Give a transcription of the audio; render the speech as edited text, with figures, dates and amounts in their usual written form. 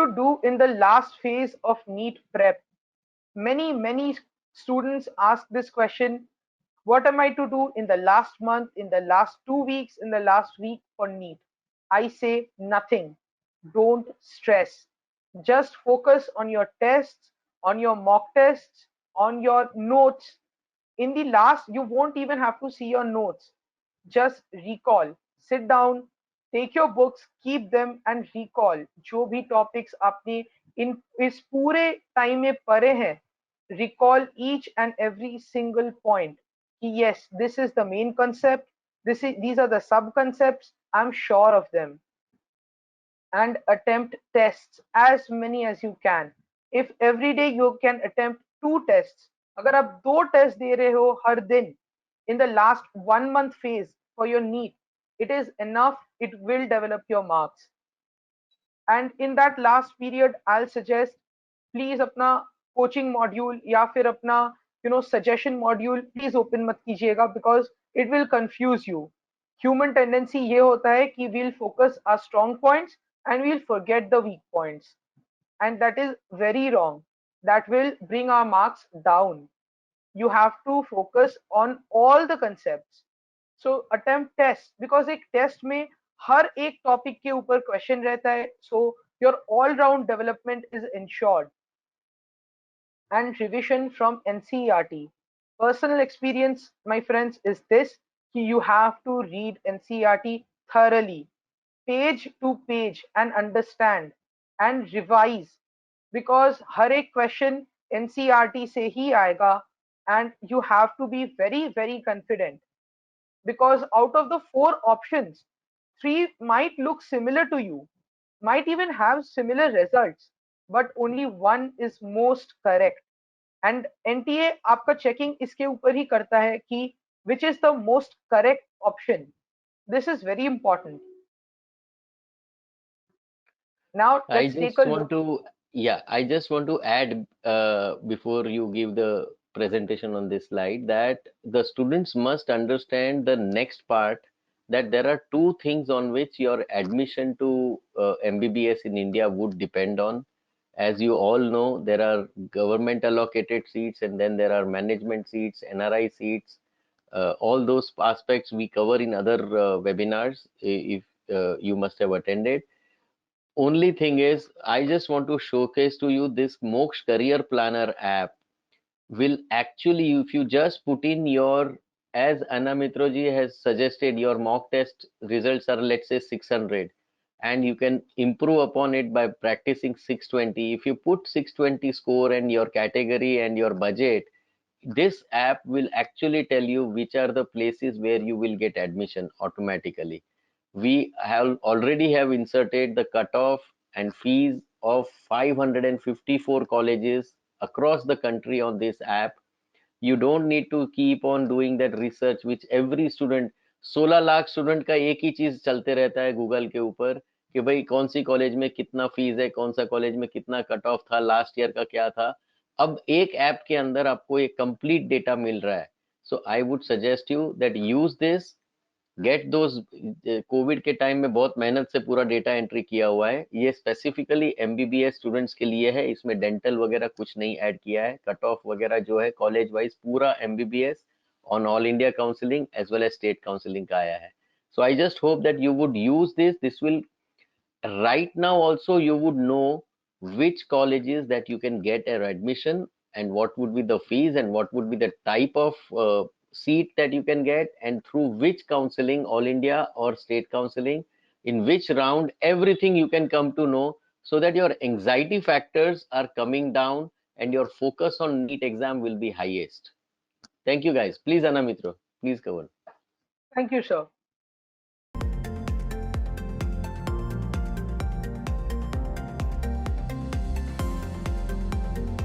to do in the last phase of NEET prep? Many students ask this question. What am I to do in the last month, in the last 2 weeks, in the last week for NEET? I say nothing. Don't stress. Just focus on your tests, on your mock tests, on your notes. In the last, you won't even have to see your notes. Just recall. Sit down, take your books, keep them and recall. जो भी topics आपने इन इस पूरे time में पढ़े हैं, recall each and every single point. Yes, this is the main concept. These are the sub concepts. I'm sure of them. And attempt tests as many as you can. If every day you can attempt 2 tests, अगर आप 2 tests दे रहे हो हर दिन in the last 1 month phase for your NEET, it is enough. It will develop your marks. And in that last period, I'll suggest please अपना coaching module या फिर अपना suggestion module please open मत कीजिएगा, because it will confuse you. Human tendency ये होता है कि we'll focus our strong points and we'll forget the weak points, and that is very wrong. That will bring our marks down. You have to focus on all the concepts. So attempt test, because एक test में हर एक topic के ऊपर question रहता है, so your all round development is ensured. And revision from NCERT. Personal experience, my friends, is this: you have to read NCERT thoroughly, page to page, and understand and revise, because हर एक question NCERT से ही आएगा, and you have to be very confident, because out of the 4 options, 3 might look similar to you, might even have similar results, but only one is most correct. And NTA आपका checking इसके ऊपर ही करता है कि which is the most correct option. This is very important. Now I let's take a just want look. to, yeah, I just want to add before you give the presentation on this slide that the students must understand the next part, that there are two things on which your admission to MBBS in India would depend on. As you all know, there are government allocated seats and then there are management seats, NRI seats. All those aspects we cover in other webinars if you must have attended. Only thing is, I just want to showcase to you this Moksha Career Planner app will actually, if you just put in your, as Anna Mitroji has suggested, your mock test results are, let's say, 600, and you can improve upon it by practicing 620. If you put 620 score and your category and your budget, this app will actually tell you which are the places where you will get admission automatically. We have already have inserted the cutoff and fees of 554 colleges across the country on this app. You don't need to keep on doing that research which every student, 16 lakh student का एक ही चीज चलते रहता है Google के ऊपर कि भाई कौन सी कॉलेज में कितना फीस है, कौन सा कॉलेज में कितना कट ऑफ था, लास्ट ईयर का क्या था. अब एक ऐप के अंदर आपको एक कंप्लीट डेटा मिल रहा है. So I would suggest you that use this, get those. COVID के टाइम में बहुत मेहनत से पूरा डेटा एंट्री किया हुआ है. ये स्पेसिफिकली एमबीबीएस स्टूडेंट्स के लिए है, इसमें डेंटल वगैरह कुछ नहीं ऐड किया है. कट ऑफ वगैरह जो है कॉलेज वाइज पूरा MBBS on all India counselling as well as state counselling का आया है. So I just hope that you would use this. This will right now also you would know which colleges that you can get an admission and what would be the fees and what would be the type of seat that you can get and through which counseling, all India or state counseling, in which round, everything you can come to know, so that your anxiety factors are coming down and your focus on NEET exam will be highest. Thank you guys. Please Anna Mitro, please cover. Thank you, sir.